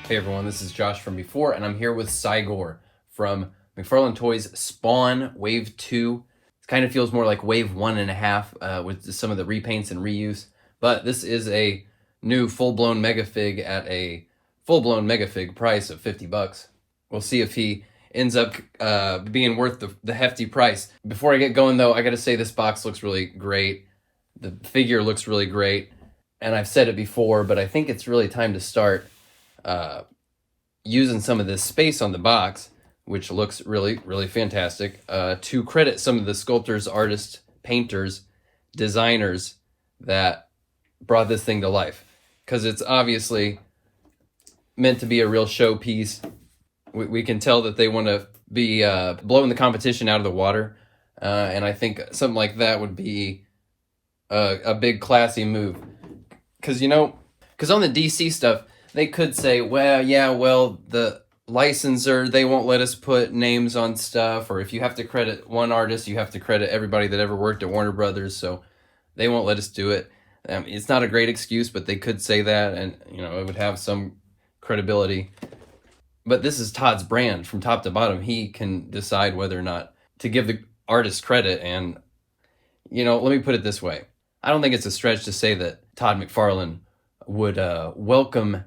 Hey everyone, this is Josh from before, and I'm here with CyGor from McFarlane Toys Spawn Wave 2. It kind of feels more like Wave 1.5 with some of the repaints and reuse, but this is a new full-blown Megafig at a full-blown Megafig price of $50. We'll see if he ends up being worth the hefty price. Before I get going though, I gotta say this box looks really great. The figure looks really great, and I've said it before, but I think it's really time to start using some of this space on the box, which looks really, really fantastic, to credit some of the sculptors, artists, painters, designers that brought this thing to life. Because it's obviously meant to be a real showpiece. We can tell that they want to be blowing the competition out of the water. And I think something like that would be a big classy move. Because on the DC stuff, they could say, well, the licensor, they won't let us put names on stuff, or if you have to credit one artist, you have to credit everybody that ever worked at Warner Brothers, so they won't let us do it. It's not a great excuse, but they could say that, and it would have some credibility. But this is Todd's brand from top to bottom. He can decide whether or not to give the artist credit, and let me put it this way. I don't think it's a stretch to say that Todd McFarlane would welcome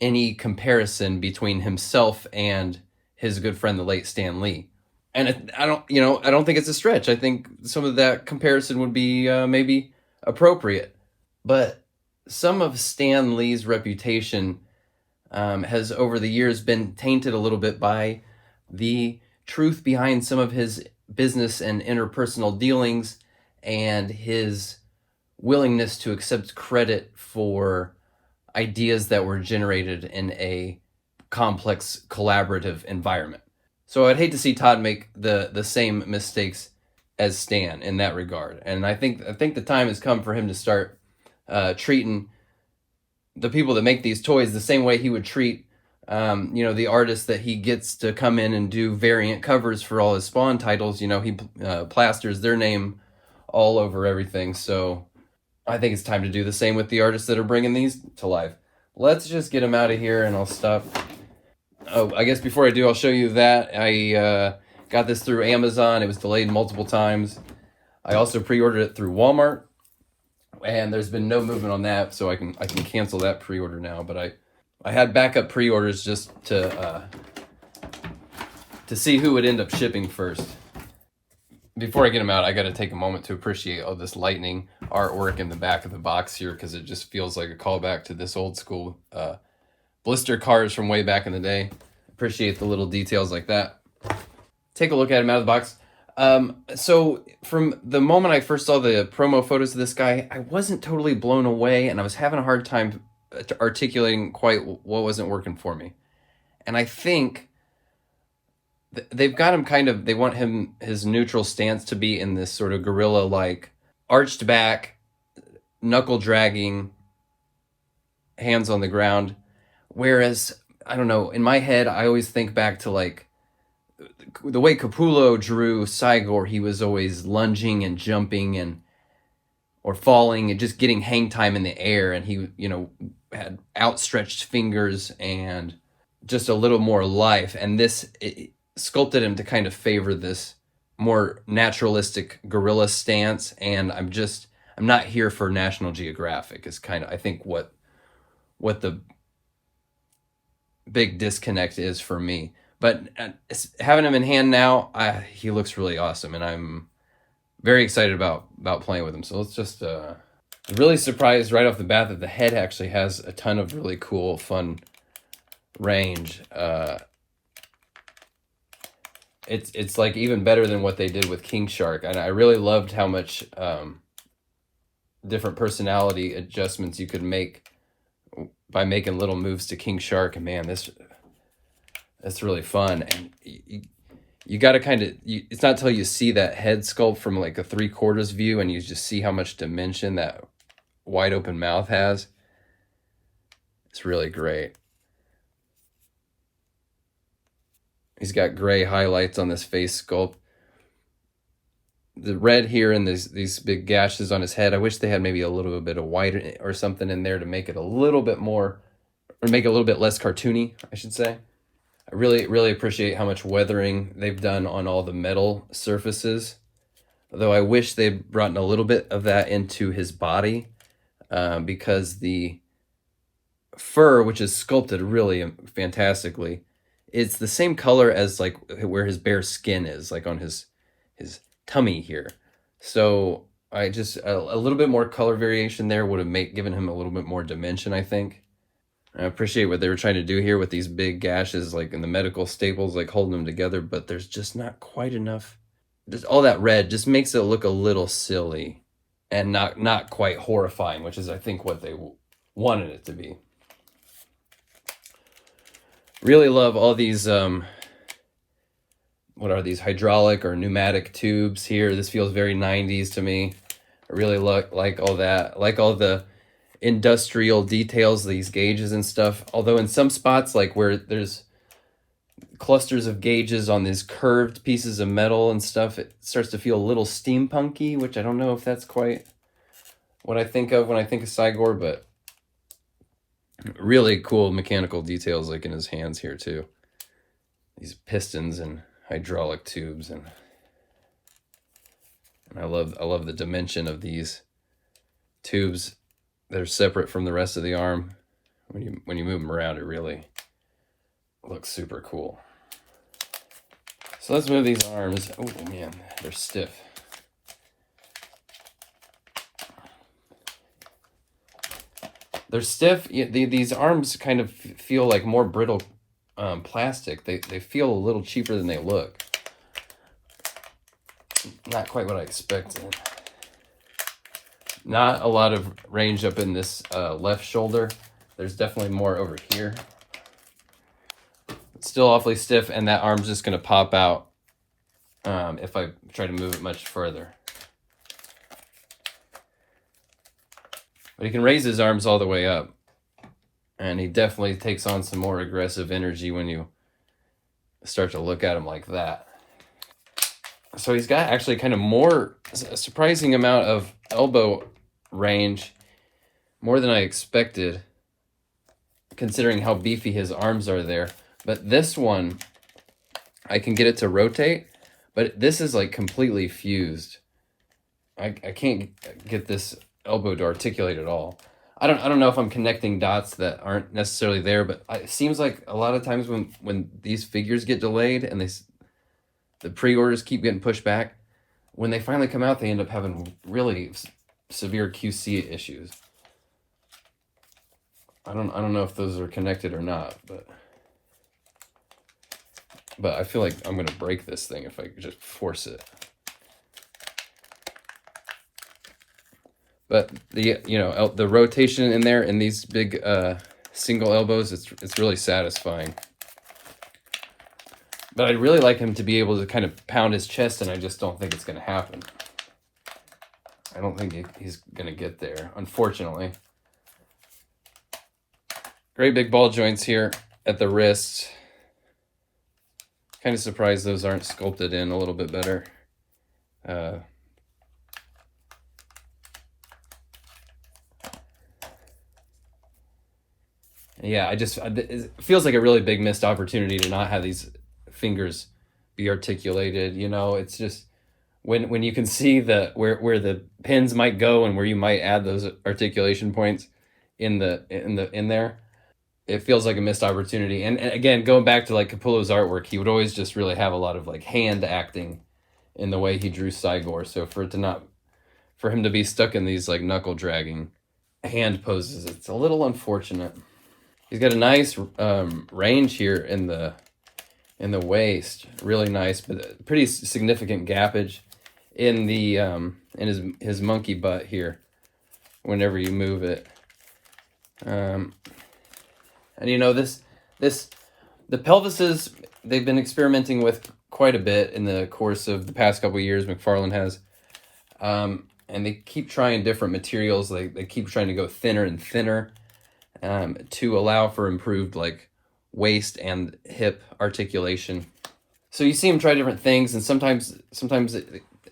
any comparison between himself and his good friend, the late Stan Lee. And I don't think it's a stretch. I think some of that comparison would be maybe appropriate. But some of Stan Lee's reputation has over the years been tainted a little bit by the truth behind some of his business and interpersonal dealings and his willingness to accept credit for ideas that were generated in a complex collaborative environment. So I'd hate to see Todd make the same mistakes as Stan in that regard. And I think the time has come for him to start treating the people that make these toys the same way he would treat the artists that he gets to come in and do variant covers for all his Spawn titles. He plasters their name all over everything. So I think it's time to do the same with the artists that are bringing these to life. Let's just get them out of here and I'll stop. Oh, I guess before I do, I'll show you that. I got this through Amazon. It was delayed multiple times. I also pre-ordered it through Walmart, and there's been no movement on that, so I can cancel that pre-order now. But I had backup pre-orders just to see who would end up shipping first. Before I get them out, I got to take a moment to appreciate all this lightning artwork in the back of the box here, because it just feels like a callback to this old school blister cards from way back in the day. Appreciate the little details like that. Take a look at him out of the box. So from the moment I first saw the promo photos of this guy, I wasn't totally blown away, and I was having a hard time articulating quite what wasn't working for me. And I think they've got him they want his neutral stance to be in this sort of gorilla-like, arched back, knuckle dragging, hands on the ground. Whereas, I don't know, in my head, I always think back to like the way Capullo drew CyGor. He was always lunging and jumping or falling and just getting hang time in the air. And he, had outstretched fingers and just a little more life. And it sculpted him to kind of favor this more naturalistic gorilla stance. And I'm not here for National Geographic is kind of, I think, what the big disconnect is for me. But having him in hand now, he looks really awesome, and I'm very excited about playing with him. So let's just really surprised right off the bat that the head actually has a ton of really cool, fun range. It's like even better than what they did with King Shark, and I really loved how much different personality adjustments you could make by making little moves to King Shark. And man, that's really fun. And you got to it's not until you see that head sculpt from like a 3/4 view and you just see how much dimension that wide open mouth has. It's really great. He's got gray highlights on this face sculpt. The red here and these big gashes on his head. I wish they had maybe a little bit of white or something in there to make it a little bit more or make it a little bit less cartoony, I should say. I really appreciate how much weathering they've done on all the metal surfaces. Though I wish they'd brought a little bit of that into his body, because the fur, which is sculpted really fantastically, it's the same color as like where his bare skin is, like on his tummy here. So I just a little bit more color variation there would have given him a little bit more dimension, I think. I appreciate what they were trying to do here with these big gashes, like in the medical staples, like holding them together, but there's just not quite enough. Just all that red just makes it look a little silly and not quite horrifying, which is I think what they wanted it to be. Really love all these what are these, hydraulic or pneumatic tubes here. This feels very 90s to me. I really like all that. I like all the industrial details, these gauges and stuff. Although in some spots, like where there's clusters of gauges on these curved pieces of metal and stuff, it starts to feel a little steampunky, which I don't know if that's quite what I think of when I think of CyGor, but really cool mechanical details like in his hands here too. These pistons and hydraulic tubes, and I love the dimension of these tubes that are separate from the rest of the arm. When you move them around, it really looks super cool. So let's move these arms. Oh man, they're stiff. They're stiff. These arms kind of feel like more brittle plastic. They feel a little cheaper than they look. Not quite what I expected. Not a lot of range up in this left shoulder. There's definitely more over here. It's still awfully stiff, and that arm's just going to pop out if I try to move it much further. But he can raise his arms all the way up, and he definitely takes on some more aggressive energy when you start to look at him like that. So he's got actually kind of a surprising amount of elbow range, more than I expected, considering how beefy his arms are there. But this one, I can get it to rotate, but this is like completely fused. I can't get this elbow to articulate at all. I don't know if I'm connecting dots that aren't necessarily there, but it seems like a lot of times when these figures get delayed and the pre-orders keep getting pushed back, when they finally come out, they end up having really severe QC issues. I don't know if those are connected or not, but I feel like I'm gonna break this thing if I just force it. But the rotation in there in these big single elbows, it's really satisfying. But I'd really like him to be able to kind of pound his chest, and I just don't think it's going to happen. I don't think he's going to get there, unfortunately. Great big ball joints here at the wrists. Kind of surprised those aren't sculpted in a little bit better. Yeah, it feels like a really big missed opportunity to not have these fingers be articulated. It's just when you can see where the pins might go and where you might add those articulation points in there, it feels like a missed opportunity. And again, going back to like Capullo's artwork, he would always just really have a lot of like hand acting in the way he drew CyGor. So for him to be stuck in these like knuckle dragging hand poses, it's a little unfortunate. He's got a nice range here in the waist, really nice, but pretty significant gappage in the in his monkey butt here. Whenever you move it, and the pelvises they've been experimenting with quite a bit in the course of the past couple of years. McFarlane has, and they keep trying different materials. They keep trying to go thinner and thinner. To allow for improved like waist and hip articulation. So you see him try different things, and sometimes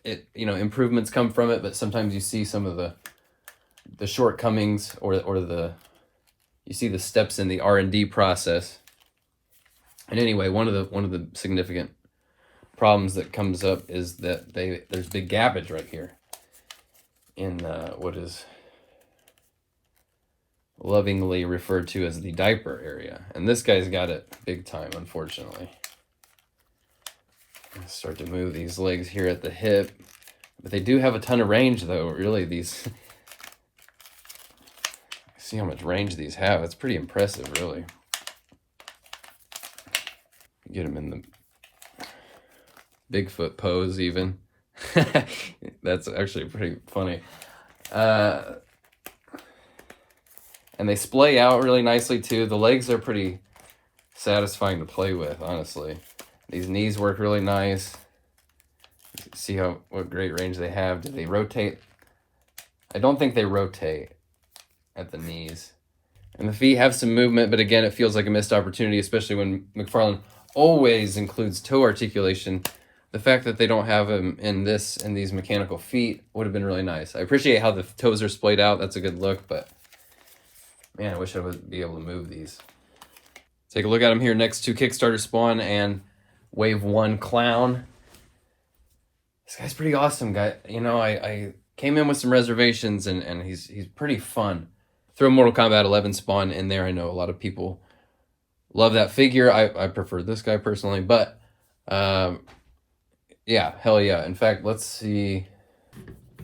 it improvements come from it, but sometimes you see some of the shortcomings or the you see the steps in the R&D process. And anyway, one of the significant problems that comes up is that there's big gappage right here in what is lovingly referred to as the diaper area. And this guy's got it big time, unfortunately. Start to move these legs here at the hip. But they do have a ton of range, though. Really, these... See how much range these have. It's pretty impressive, really. Get them in the Bigfoot pose, even. That's actually pretty funny. And they splay out really nicely, too. The legs are pretty satisfying to play with, honestly. These knees work really nice. See what great range they have. Do they rotate? I don't think they rotate at the knees. And the feet have some movement, but again, it feels like a missed opportunity, especially when McFarlane always includes toe articulation. The fact that they don't have them in these mechanical feet would have been really nice. I appreciate how the toes are splayed out. That's a good look, but man, I wish I would be able to move these. Take a look at them here next to Kickstarter Spawn and Wave 1 Clown. This guy's pretty awesome, guy. You know, I came in with some reservations, and he's pretty fun. Throw Mortal Kombat 11 Spawn in there. I know a lot of people love that figure. I prefer this guy personally, but yeah, hell yeah. In fact, let's see.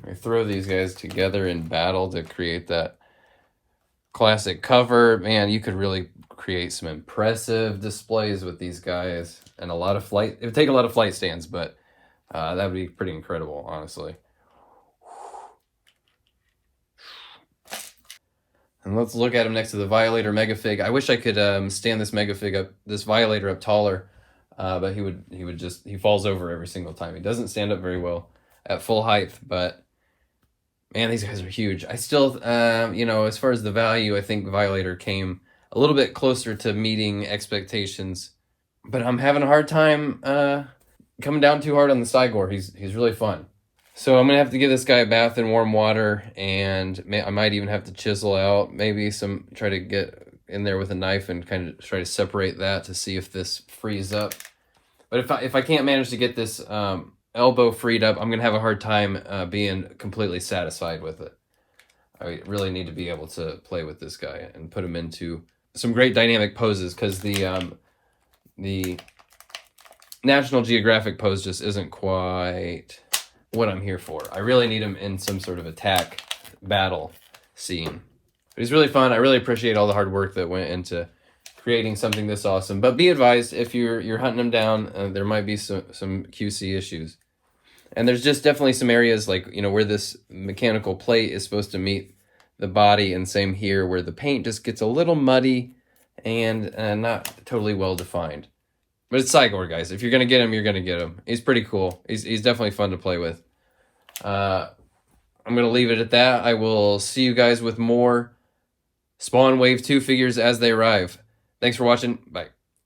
I throw these guys together in battle to create that classic cover. Man, you could really create some impressive displays with these guys, and a lot of flight. It would take a lot of flight stands, but that would be pretty incredible, honestly. And let's look at him next to the Violator Megafig. I wish I could stand this Megafig up, this Violator up taller, but he falls over every single time. He doesn't stand up very well at full height, but man, these guys are huge. I still, you know, as far as the value, I think Violator came a little bit closer to meeting expectations, but I'm having a hard time coming down too hard on the CyGor. He's really fun. So I'm going to have to give this guy a bath in warm water, and I might even have to chisel out, maybe try to get in there with a knife and kind of try to separate that to see if this frees up. But if I can't manage to get this elbow freed up, I'm going to have a hard time being completely satisfied with it. I really need to be able to play with this guy and put him into some great dynamic poses, because the National Geographic pose just isn't quite what I'm here for. I really need him in some sort of attack battle scene. But he's really fun. I really appreciate all the hard work that went into creating something this awesome. But be advised, if you're hunting him down, there might be some QC issues. And there's just definitely some areas, like, you know, where this mechanical plate is supposed to meet the body, and same here, where the paint just gets a little muddy and not totally well defined. But it's CyGor, guys. If you're going to get him, you're going to get him. He's pretty cool. He's definitely fun to play with. I'm going to leave it at that. I will see you guys with more Spawn Wave 2 figures as they arrive. Thanks for watching. Bye.